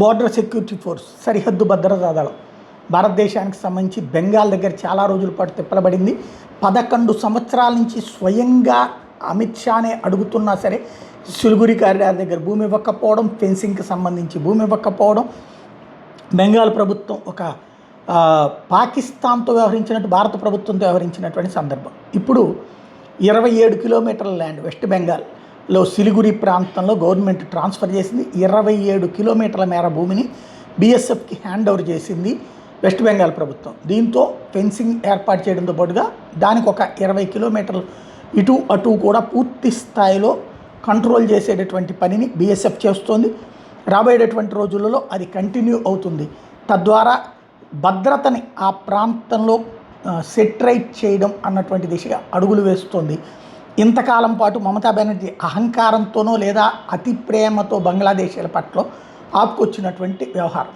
Border security force సరిహద్దు భద్రతా దళం భారతదేశానికి సంబంధించి బెంగాల్ దగ్గర చాలా రోజుల పాటు తిప్పలబడింది. 11 సంవత్సరాల నుంచి స్వయంగా అమిత్ షానే అడుగుతున్నా సరే సిలిగురి కారిడార్ దగ్గర భూమి ఇవ్వకపోవడం, ఫెన్సింగ్కి సంబంధించి భూమి ఇవ్వకపోవడం, బెంగాల్ ప్రభుత్వం ఒక పాకిస్తాన్తో వ్యవహరించినట్టు భారత ప్రభుత్వంతో వ్యవహరించినటువంటి సందర్భం. ఇప్పుడు 27 కిలోమీటర్ల ల్యాండ్ వెస్ట్ బెంగాల్లో సిలిగురి ప్రాంతంలో గవర్నమెంట్ ట్రాన్స్ఫర్ చేసింది. 27 కిలోమీటర్ల మేర భూమిని బీఎస్ఎఫ్కి హ్యాండ్ ఓవర్ చేసింది వెస్ట్ బెంగాల్ ప్రభుత్వం. దీంతో ఫెన్సింగ్ ఏర్పాటు చేయడంతో పాటుగా దానికి ఒక 20 కిలోమీటర్లు ఇటు అటు కూడా పూర్తి స్థాయిలో కంట్రోల్ చేసేటటువంటి పనిని బీఎస్ఎఫ్ చేస్తోంది. రాబోయేటటువంటి రోజులలో అది కంటిన్యూ అవుతుంది. తద్వారా భద్రతని ఆ ప్రాంతంలో సెట్రైట్ చేయడం అన్నటువంటి దిశగా అడుగులు వేస్తోంది. ఇంతకాలం పాటు మమతా బెనర్జీ అహంకారంతోనో లేదా అతి ప్రేమతో బంగ్లాదేశీల పట్ల ఆపుకొచ్చినటువంటి వ్యవహారం.